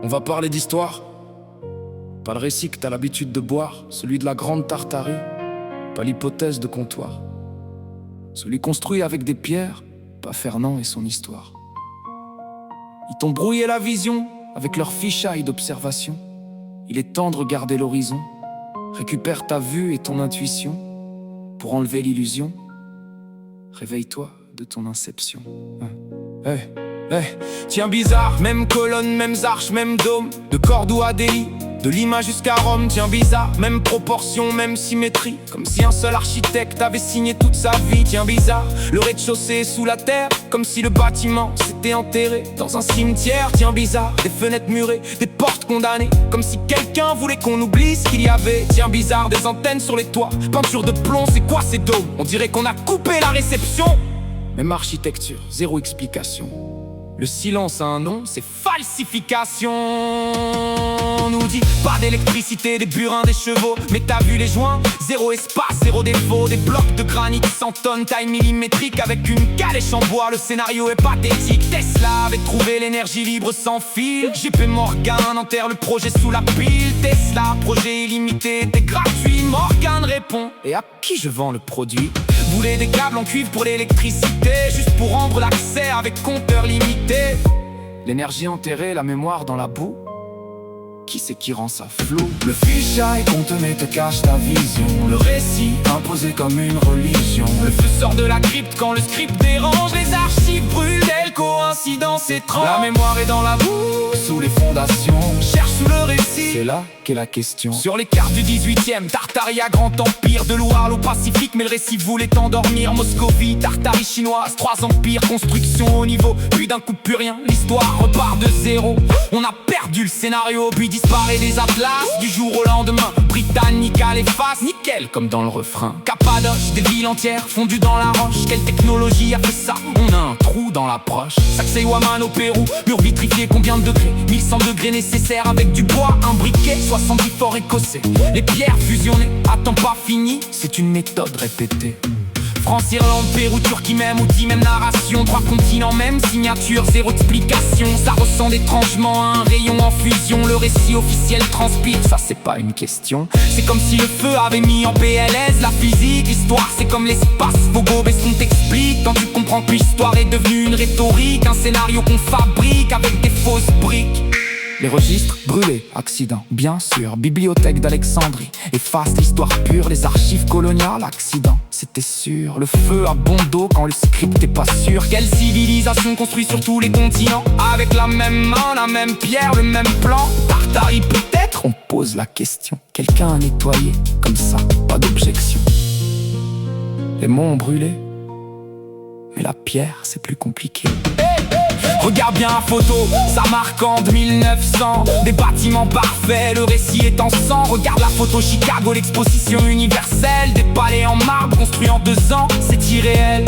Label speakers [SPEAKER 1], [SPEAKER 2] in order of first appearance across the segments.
[SPEAKER 1] On va parler d'histoire. Pas le récit que t'as l'habitude de boire, celui de la grande Tartarie. Pas l'hypothèse de comptoir. Celui construit avec des pierres, pas Fernand et son histoire. Ils t'ont brouillé la vision avec leur fichaille d'observation. Il est temps de regarder l'horizon. Récupère ta vue et ton intuition. Pour enlever l'illusion, réveille-toi de ton inception. Tiens bizarre, même colonne, mêmes arches, même dôme. De Cordoue à Delhi, de Lima jusqu'à Rome. Tiens bizarre, même proportion, même symétrie. Comme si un seul architecte avait signé toute sa vie. Tiens bizarre, le rez-de-chaussée est sous la terre. Comme si le bâtiment s'était enterré dans un cimetière. Tiens bizarre, des fenêtres murées, des portes condamnées. Comme si quelqu'un voulait qu'on oublie ce qu'il y avait. Tiens bizarre, des antennes sur les toits, peinture de plomb, c'est quoi ces dômes? On dirait qu'on a coupé la réception. Même architecture, zéro explication. Le silence a un nom, c'est falsification. On nous dit pas d'électricité, des burins, des chevaux. Mais t'as vu les joints? Zéro espace, zéro défaut. Des blocs de granit, 100 tonnes, taille millimétrique. Avec une calèche en bois, le scénario est pathétique. Tesla avait trouvé l'énergie libre sans fil. JP Morgan enterre le projet sous la pile. Tesla, projet illimité, t'es gratuit. Morgan répond, et à qui je vends le produit? Voulez des câbles en cuivre pour l'électricité, juste pour rendre l'accès avec compteur limité. L'énergie enterrée, la mémoire dans la boue. Qui c'est qui rend ça flou? Le fichaille qu'on te met te cache ta vision. Le récit imposé comme une religion. Le feu sort de la crypte quand le script dérange. Les archives brûlent, quelle coïncidence étrange. La mémoire est dans la boue, sous les fondations. Cherche sous le récit, c'est là qu'est la question. Sur les cartes du 18e, Tartaria, grand empire. De Loire au Pacifique, mais le récit voulait t'endormir. Moscovie, Tartarie chinoise, 3 empires. Construction au niveau, puis d'un coup plus rien. L'histoire repart de zéro. On a perdu le scénario, puis disparaît des atlas. Du jour au lendemain, Britannica l'efface. Nickel comme dans le refrain. Cappadoce, des villes entières fondues dans la roche. Quelle technologie a fait ça? On a un trou dans l'approche. Sacsayhuaman au Pérou, mur vitrifié, combien de degrés? 1100 degrés nécessaires avec du bois imbriqué. 70 forts écossais, les pierres fusionnées. Attends, pas fini, c'est une méthode répétée. France, Irlande, Pérou, Turquie, même outil, même narration. 3 continents, même signature, zéro explication. Ça ressemble étrangement à un rayon en fusion. Le récit officiel transpire, ça c'est pas une question. C'est comme si le feu avait mis en PLS la physique. L'histoire c'est comme l'espace, faut gober ce qu'on t'explique. Quand tu comprends que l'histoire est devenue une rhétorique. Un scénario qu'on fabrique avec des fausses briques. Les registres brûlés, accident, bien sûr. Bibliothèque d'Alexandrie, efface l'histoire pure. Les archives coloniales, accident, c'était sûr. Le feu à bon dos quand le script est pas sûr. Quelle civilisation construite sur tous les continents? Avec la même main, la même pierre, le même plan. Tartarie peut-être? On pose la question. Quelqu'un a nettoyé, comme ça, pas d'objection. Les mots ont brûlé, mais la pierre c'est plus compliqué. Regarde bien la photo, ça marque en 1900. Des bâtiments parfaits, le récit est en sang. Regarde la photo Chicago, l'exposition universelle. Des palais en marbre construits en 2 ans, c'est irréel.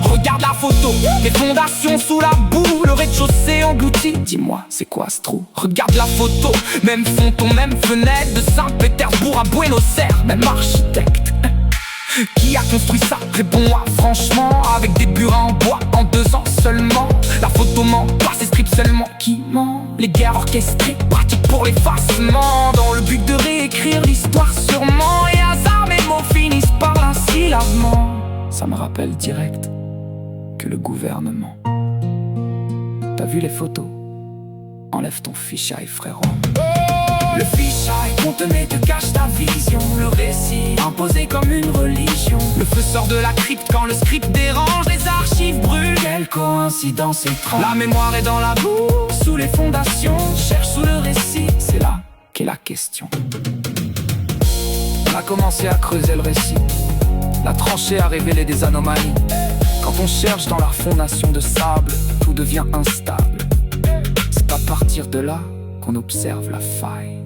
[SPEAKER 1] Regarde la photo, les fondations sous la boue. Le rez-de-chaussée englouti, dis-moi c'est quoi ce trou? Regarde la photo, même fronton, même fenêtre. De Saint-Pétersbourg à Buenos Aires, même architecte. Qui a construit ça? Réponds-moi franchement. Avec des burins en bois en 2 ans seulement. La photo ment, pas ces scripts seulement qui ment. Les guerres orchestrées, pratiques pour l'effacement. Dans le but de réécrire l'histoire sûrement. Et hasard, mes mots finissent par l'insyllabement. Ça me rappelle direct que le gouvernement. T'as vu les photos? Enlève ton fichaille frérot. Le fichaille qu'on te met te cache ta vision. Le récit imposé comme une religion. Le feu sort de la crypte quand le script dérange. Les archives brûlent, quelle coïncidence étrange. La mémoire est dans la boue, sous les fondations. Cherche sous le récit, c'est là qu'est la question. On a commencé à creuser le récit. La tranchée a révélé des anomalies. Quand on cherche dans la fondation de sable, tout devient instable. C'est à partir de là qu'on observe la faille.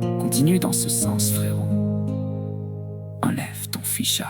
[SPEAKER 1] Continue dans ce sens frérot. Enlève ton fichaille.